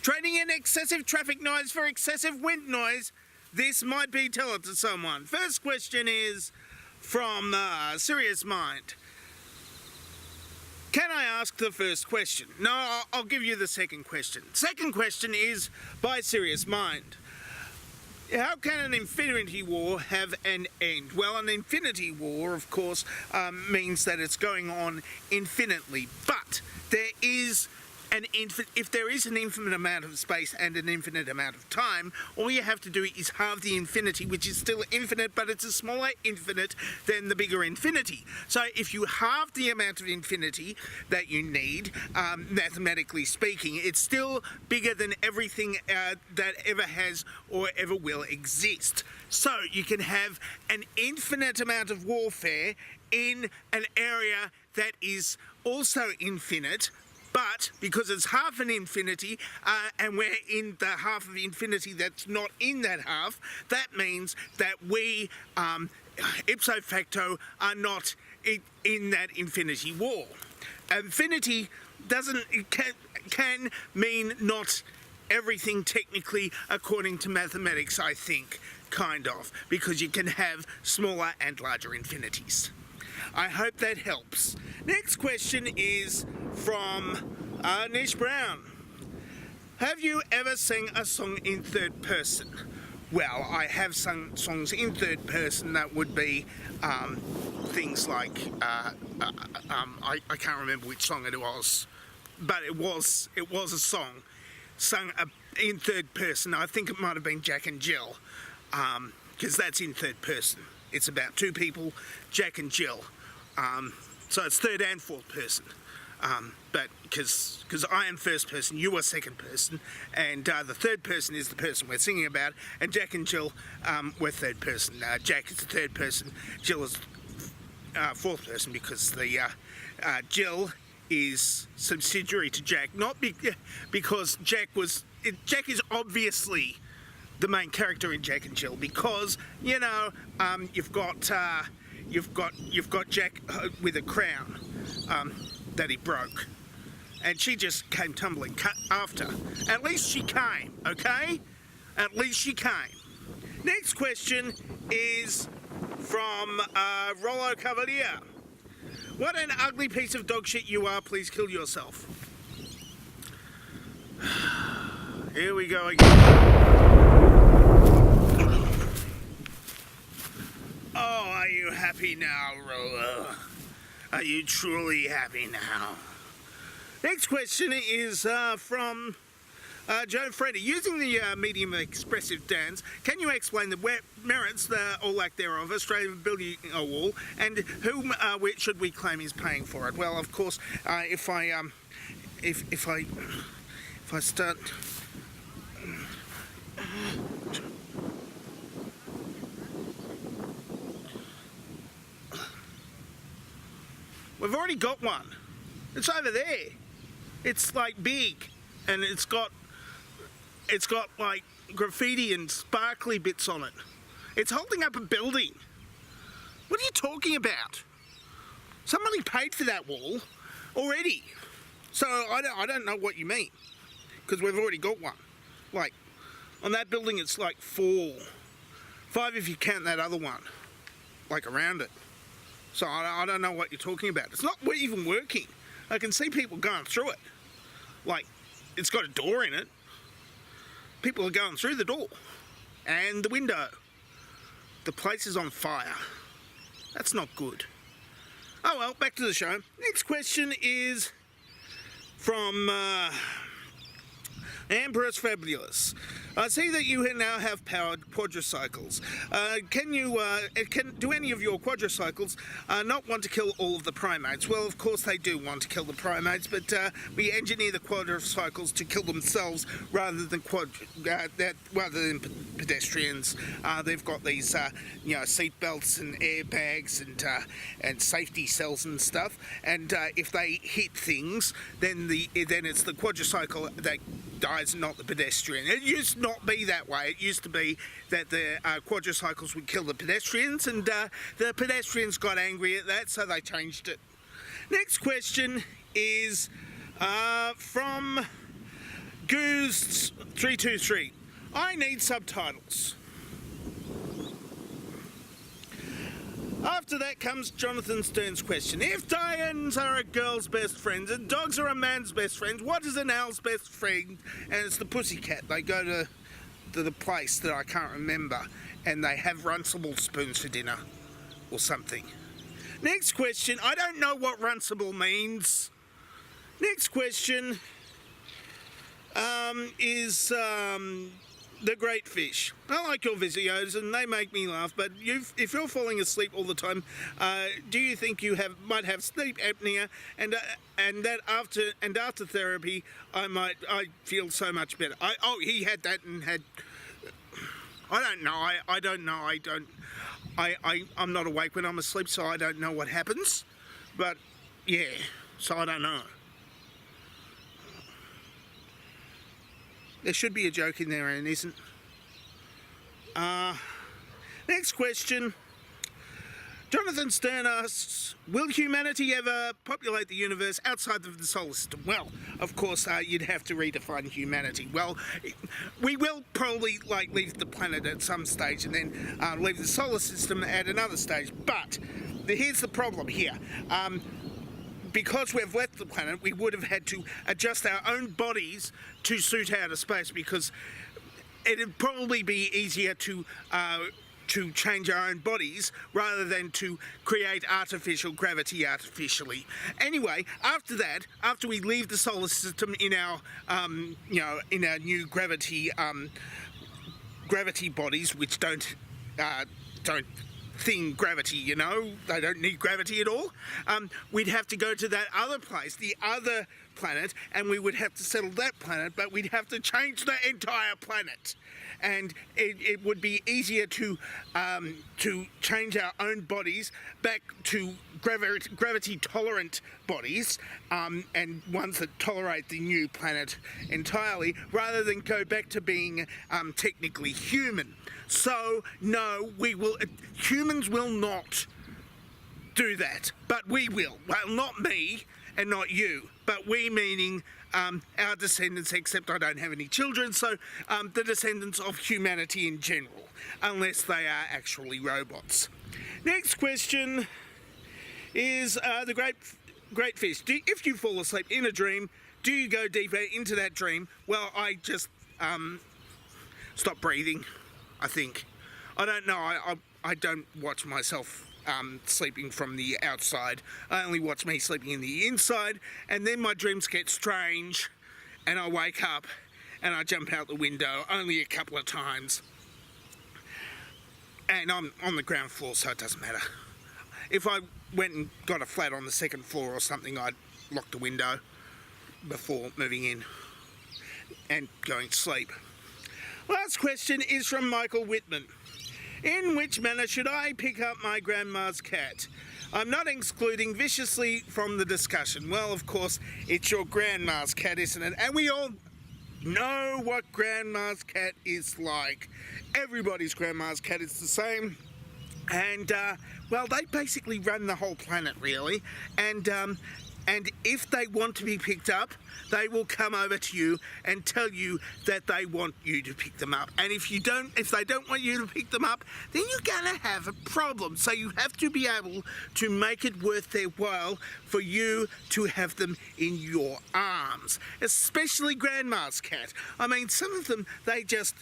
Trading in excessive traffic noise for excessive wind noise. This might be tell it to someone. First question is from Serious Mind. Can I ask the first question? No, I'll give you the second question. Second question is by Serious Mind. How can an infinity war have an end? Well, an infinity war, of course, means that it's going on infinitely. But there is if there is an infinite amount of space and an infinite amount of time, all you have to do is halve the infinity, which is still infinite, but it's a smaller infinite than the bigger infinity. So if you halve the amount of infinity that you need, mathematically speaking, it's still bigger than everything that ever has or ever will exist. So you can have an infinite amount of warfare in an area that is also infinite, but because it's half an infinity, and we're in the half of infinity that's not in that half, that means that we, ipso facto, are not in that infinity war. Infinity can mean not everything technically according to mathematics, I think, kind of, because you can have smaller and larger infinities. I hope that helps. Next question is from Nish Brown. Have you ever sang a song in third person? Well, I have sung songs in third person that would be things like, I can't remember which song it was, but it was a song sung in third person. I think it might have been Jack and Jill, because that's in third person. It's about two people, Jack and Jill. So it's third and fourth person. But because I am first person, you are second person, and the third person is the person we're singing about, and Jack and Jill were third person. Jack is the third person, Jill is fourth person, because the Jill is subsidiary to Jack, not because Jack is obviously the main character in Jack and Jill, because you've got Jack with a crown that he broke, and she just came tumbling after. At least she came, okay? At least she came. Next question is from Rollo Cavalier. What an ugly piece of dog shit you are, please kill yourself. Here we go again. Oh, are you happy now, Rollo? Are you truly happy now? Next question is from Joe Freddy. Using the medium of expressive dance, can you explain the merits, or lack thereof, Australia building a wall, and whom should we claim is paying for it? Well, of course, if I start. We've already got one. It's over there. It's like big, and it's got like graffiti and sparkly bits on it. It's holding up a building. What are you talking about? Somebody paid for that wall already. So I don't know what you mean, because we've already got one. Like on that building, it's like 5 if you count that other one, like around it. So I don't know what you're talking about. It's not even working. I can see people going through it. Like, it's got a door in it. People are going through the door. And the window. The place is on fire. That's not good. Oh well, back to the show. Next question is from Ambrose Fabulous. I see that you now have powered quadricycles. Do any of your quadricycles not want to kill all of the primates? Well, of course they do want to kill the primates, but we engineer the quadricycles to kill themselves rather than pedestrians. They've got these, seat belts and airbags and safety cells and stuff. And if they hit things, then it's the quadricycle that dies, not the pedestrian. It used to not be that way. It used to be that the quadricycles would kill the pedestrians, and the pedestrians got angry at that, so they changed it. Next question is from Goose323. I need subtitles. After that comes Jonathan Stern's question. If lions are a girl's best friends and dogs are a man's best friends, what is an owl's best friend? And it's the pussycat. They go to the place that I can't remember and they have runcible spoons for dinner or something. Next question. I don't know what runcible means. Next question is the great fish. I like your videos and they make me laugh, but if you're falling asleep all the time, do you think you might have sleep apnea and that after therapy I feel so much better? He had that and had. I don't know. I'm not awake when I'm asleep, so I don't know what happens. But yeah, so I don't know. There should be a joke in there and isn't. Next question. Jonathan Stern asks, will humanity ever populate the universe outside of the solar system? Well, of course, you'd have to redefine humanity. Well, we will probably leave the planet at some stage and then leave the solar system at another stage. But here's the problem here. Because we've left the planet, we would have had to adjust our own bodies to suit outer space, because it'd probably be easier to change our own bodies rather than to create artificial gravity artificially. Anyway, after we leave the solar system in our in our new gravity bodies, which don't thing gravity, they don't need gravity at all, we'd have to go to that other place, the other planet, and we would have to settle that planet, but we'd have to change the entire planet. And it would be easier to change our own bodies back to gravity tolerant bodies, and ones that tolerate the new planet entirely, rather than go back to being technically human. So no, humans will not do that, but we will. Well, not me and not you, but we meaning our descendants, except I don't have any children, so the descendants of humanity in general, unless they are actually robots. Next question is the great fish. If you fall asleep in a dream, do you go deeper into that dream? Well, I just stop breathing, I think. I don't know. I don't watch myself sleeping from the outside. I only watch me sleeping in the inside, and then my dreams get strange and I wake up and I jump out the window only a couple of times, and I'm on the ground floor, so it doesn't matter. If I went and got a flat on the second floor or something, I'd lock the window before moving in and going to sleep. Last question is from Michael Whitman. In which manner should I pick up my grandma's cat? I'm not excluding viciously from the discussion. Well, of course, it's your grandma's cat, isn't it? And we all know what grandma's cat is like. Everybody's grandma's cat is the same. And, well, they basically run the whole planet, really. And if they want to be picked up, they will come over to you and tell you that they want you to pick them up. And if they don't want you to pick them up, then you're gonna have a problem. So you have to be able to make it worth their while for you to have them in your arms. Especially grandma's cat. I mean, some of them, they just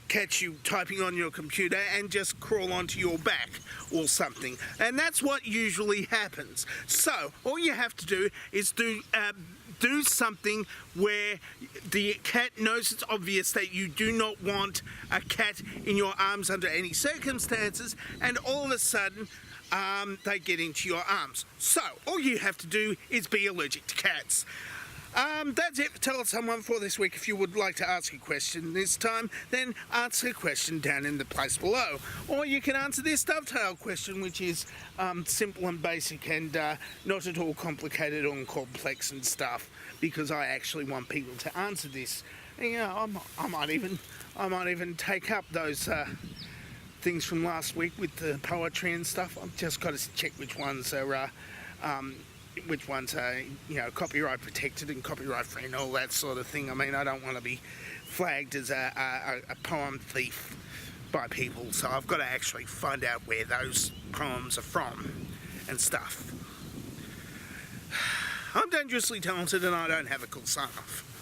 catch you typing on your computer and just crawl onto your back or something. And that's what usually happens. So all you have to do is do something where the cat knows it's obvious that you do not want a cat in your arms under any circumstances, and all of a sudden they get into your arms. So all you have to do is be allergic to cats. That's it for Tell Someone for this week. If you would like to ask a question this time, then answer a question down in the place below. Or you can answer this dovetail question, which is simple and basic and not at all complicated or complex and stuff, because I actually want people to answer this. And, I might even take up those things from last week with the poetry and stuff. I've just got to check which ones are which ones are, copyright protected and copyright free and all that sort of thing. I mean, I don't want to be flagged as a poem thief by people, so I've got to actually find out where those poems are from and stuff. I'm dangerously talented and I don't have a cool sign-off.